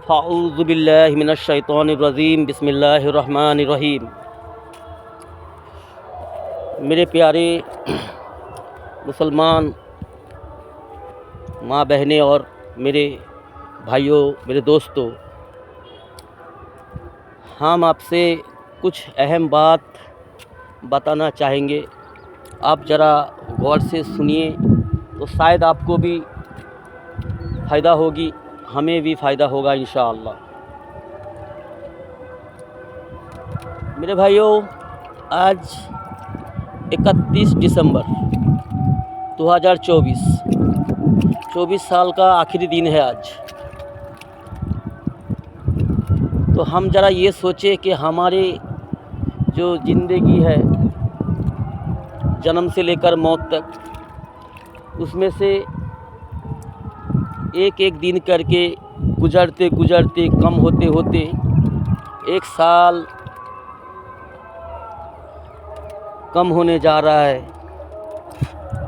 फ़ाऊज़ु बिल्लाहि मिनश शैतानिर रजीम बिस्मिल्लाहिर रहमानिर रहीम। मेरे प्यारे मुसलमान माँ बहनें और मेरे भाइयों, मेरे दोस्तों, हम आपसे कुछ अहम बात बताना चाहेंगे। आप ज़रा गौर से सुनिए तो शायद आपको भी फ़ायदा होगी, हमें भी फ़ायदा होगा इंशाअल्लाह। मेरे भाइयों, आज 31 दिसंबर 2024 साल का आखिरी दिन है आज। तो हम ज़रा ये सोचें कि हमारे जो ज़िंदगी है जन्म से लेकर मौत तक, उसमें से एक एक दिन करके गुज़रते गुज़रते कम होते होते एक साल कम होने जा रहा है।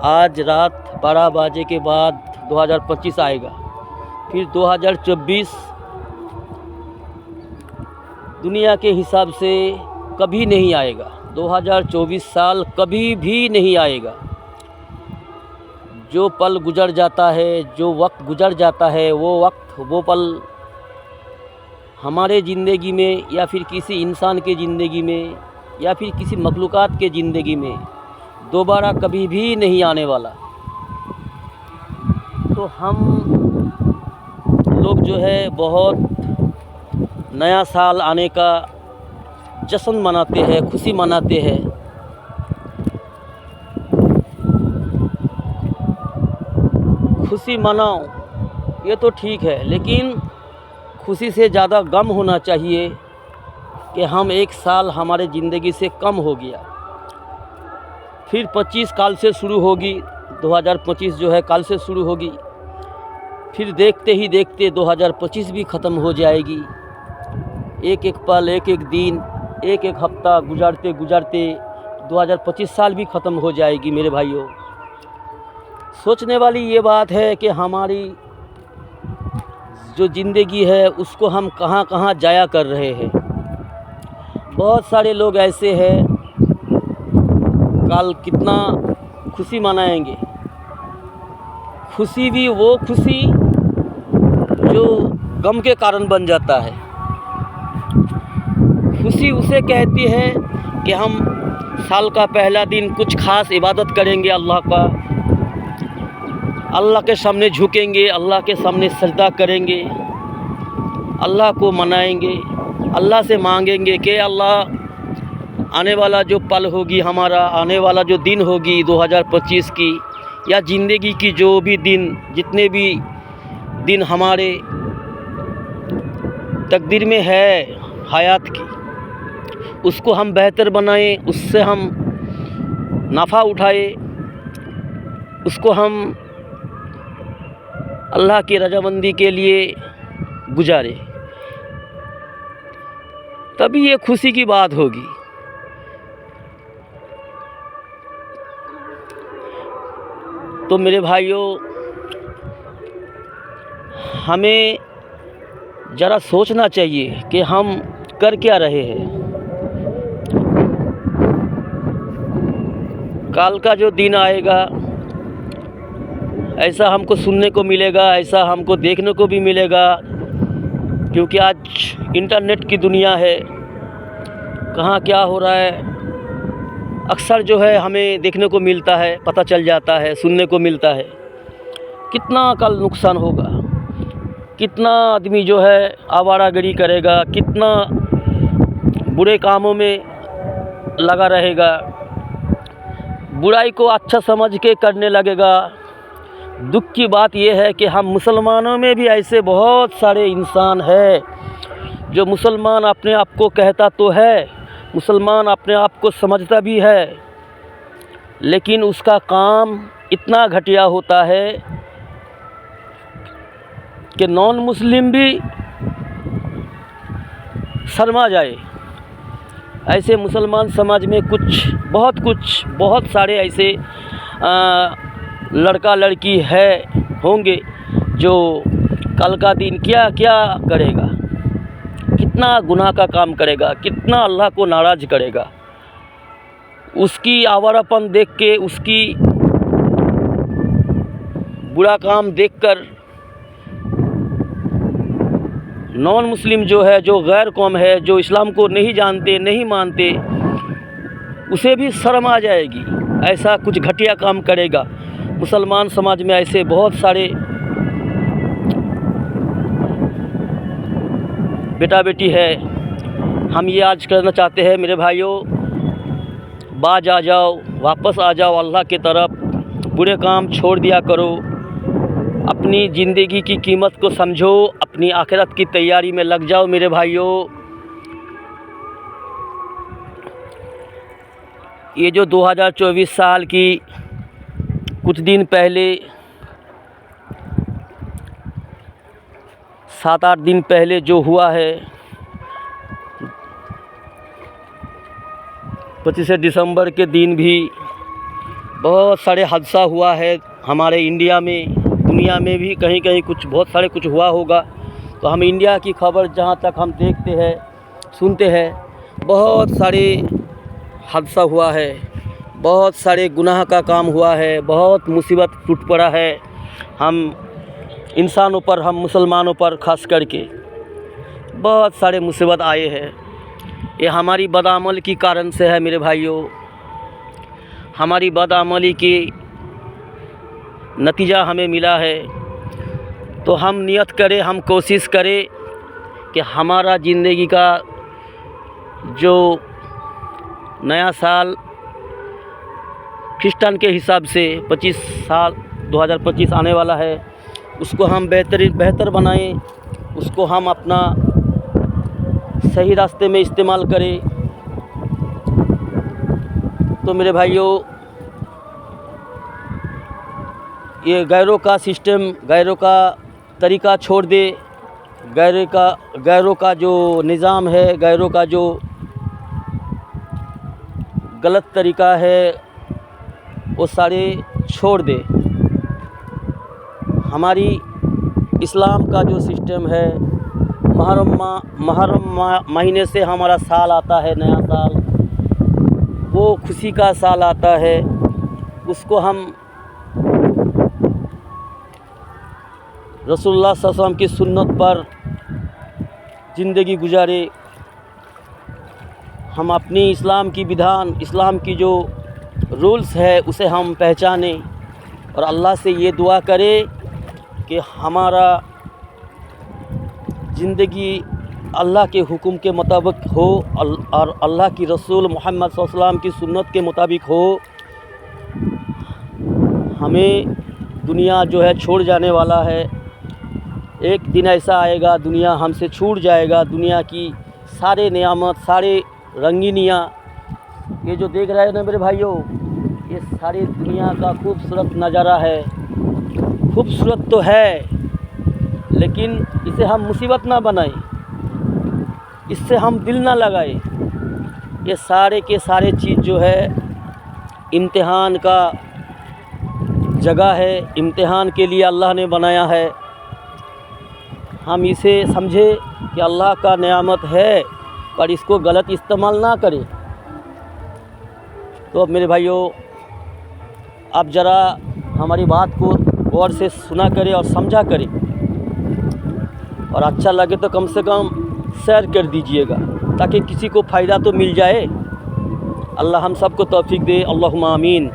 आज रात 12 बजे के बाद 2025 आएगा, फिर 2024 दुनिया के हिसाब से कभी नहीं आएगा। 2024 साल कभी भी नहीं आएगा। जो पल गुज़र जाता है, जो वक्त गुज़र जाता है, वो वक्त, वो पल हमारे ज़िंदगी में या फिर किसी इंसान के ज़िंदगी में या फिर किसी मखलूक़ात के ज़िंदगी में दोबारा कभी भी नहीं आने वाला। तो हम लोग जो है बहुत नया साल आने का जश्न मनाते हैं, खुशी मनाते हैं। खुशी मनाओ ये तो ठीक है, लेकिन खुशी से ज़्यादा गम होना चाहिए कि हम एक साल हमारे ज़िंदगी से कम हो गया। फिर 25 काल से शुरू होगी, 2025 जो है काल से शुरू होगी। फिर देखते ही देखते 2025 भी ख़त्म हो जाएगी। एक एक पल, एक एक दिन, एक एक हफ्ता गुज़रते गुज़रते 2025 साल भी ख़त्म हो जाएगी। मेरे भाइयों, सोचने वाली ये बात है कि हमारी जो ज़िंदगी है उसको हम कहाँ कहाँ जाया कर रहे हैं। बहुत सारे लोग ऐसे हैं, कल कितना खुशी मनाएंगे। खुशी भी वो खुशी जो गम के कारण बन जाता है। खुशी उसे कहती है कि हम साल का पहला दिन कुछ ख़ास इबादत करेंगे, अल्लाह के सामने झुकेंगे, अल्लाह के सामने सजदा करेंगे, अल्लाह को मनाएंगे, अल्लाह से मांगेंगे कि अल्लाह आने वाला जो पल होगी, हमारा आने वाला जो दिन होगी 2025 की, या ज़िंदगी की जो भी दिन, जितने भी दिन हमारे तकदीर में है हयात की, उसको हम बेहतर बनाएं, उससे हम नफ़ा उठाएं, उसको हम अल्लाह की रज़ामंदी के लिए गुजारे, तभी ये खुशी की बात होगी। तो मेरे भाइयों, हमें ज़रा सोचना चाहिए कि हम कर क्या रहे हैं। कल का जो दिन आएगा, ऐसा हमको सुनने को मिलेगा, ऐसा हमको देखने को भी मिलेगा, क्योंकि आज इंटरनेट की दुनिया है। कहाँ क्या हो रहा है अक्सर जो है हमें देखने को मिलता है, पता चल जाता है, सुनने को मिलता है। कितना कल नुकसान होगा, कितना आदमी जो है आवारागर्दी करेगा, कितना बुरे कामों में लगा रहेगा, बुराई को अच्छा समझ के करने लगेगा। दुख की बात यह है कि हम मुसलमानों में भी ऐसे बहुत सारे इंसान हैं जो मुसलमान अपने आप को कहता तो है, मुसलमान अपने आप को समझता भी है, लेकिन उसका काम इतना घटिया होता है कि नॉन मुस्लिम भी शर्मा जाए। ऐसे मुसलमान समाज में बहुत सारे ऐसे लड़का लड़की है होंगे जो कल का दिन क्या क्या करेगा, कितना गुनाह का काम करेगा, कितना अल्लाह को नाराज़ करेगा। उसकी आवारापन देख के, उसकी बुरा काम देखकर नॉन मुस्लिम जो है, जो गैर कौम है, जो इस्लाम को नहीं जानते, नहीं मानते, उसे भी शर्म आ जाएगी। ऐसा कुछ घटिया काम करेगा। मुसलमान समाज में ऐसे बहुत सारे बेटा बेटी है। हम ये आज करना चाहते हैं मेरे भाइयों, बाज आ जाओ, वापस आ जाओ अल्लाह की तरफ। बुरे काम छोड़ दिया करो, अपनी ज़िंदगी की कीमत को समझो, अपनी आखिरत की तैयारी में लग जाओ मेरे भाइयों। ये जो 2024 साल की कुछ दिन पहले, 7-8 दिन पहले जो हुआ है, 25 दिसंबर के दिन भी बहुत सारे हादसा हुआ है हमारे इंडिया में, दुनिया में भी कहीं कहीं कुछ बहुत सारे कुछ हुआ होगा। तो हम इंडिया की खबर जहाँ तक हम देखते हैं, सुनते हैं, बहुत सारे हादसा हुआ है, बहुत सारे गुनाह का काम हुआ है, बहुत मुसीबत टूट पड़ा है हम इंसानों पर, हम मुसलमानों पर ख़ास करके बहुत सारे मुसीबत आए हैं। ये हमारी बदअमल की कारण से है मेरे भाइयों। हमारी बदअमली की नतीजा हमें मिला है। तो हम नियत करें, हम कोशिश करें कि हमारा ज़िंदगी का जो नया साल क्रिश्चियन के हिसाब से 2025 आने वाला है, उसको हम बेहतर बनाएं, उसको हम अपना सही रास्ते में इस्तेमाल करें। तो मेरे भाइयों, ये गैरों का सिस्टम, गैरों का तरीक़ा छोड़ दे, गैरों का जो निज़ाम है, गैरों का जो गलत तरीक़ा है, वो सारे छोड़ दे। हमारी इस्लाम का जो सिस्टम है, मुहर्रम महीने से हमारा साल आता है, नया साल, वो खुशी का साल आता है। उसको हम रसूलुल्लाह सल्लल्लाहु अलैहि वसल्लम की सुन्नत पर ज़िंदगी गुजारे। हम अपनी इस्लाम की विधान, इस्लाम की जो रूल्स है, उसे हम पहचाने और अल्लाह से ये दुआ करें कि हमारा ज़िंदगी अल्लाह के हुक्म के मुताबिक हो और अल्लाह की रसूल मोहम्मद सल्लल्लाहु अलैहि वसल्लम की सुन्नत के मुताबिक हो। हमें दुनिया जो है छोड़ जाने वाला है। एक दिन ऐसा आएगा, दुनिया हमसे छूट जाएगा। दुनिया की सारे नियामत, सारे रंगीनियाँ, ये जो देख रहे हैं ना मेरे भाइयों, ये सारी दुनिया का खूबसूरत नज़ारा है। खूबसूरत तो है, लेकिन इसे हम मुसीबत ना बनाएं, इससे हम दिल ना लगाएं। ये सारे के सारे चीज़ जो है इम्तिहान का जगह है, इम्तिहान के लिए अल्लाह ने बनाया है। हम इसे समझे कि अल्लाह का नेमत है, पर इसको गलत इस्तेमाल ना करें। तो अब मेरे भाइयों, आप ज़रा हमारी बात को गौर से सुना करें और समझा करें, और अच्छा लगे तो कम से कम शेयर कर दीजिएगा, ताकि किसी को फ़ायदा तो मिल जाए। अल्लाह हम सबको तौफीक दे। अल्लाहुम्मा आमीन।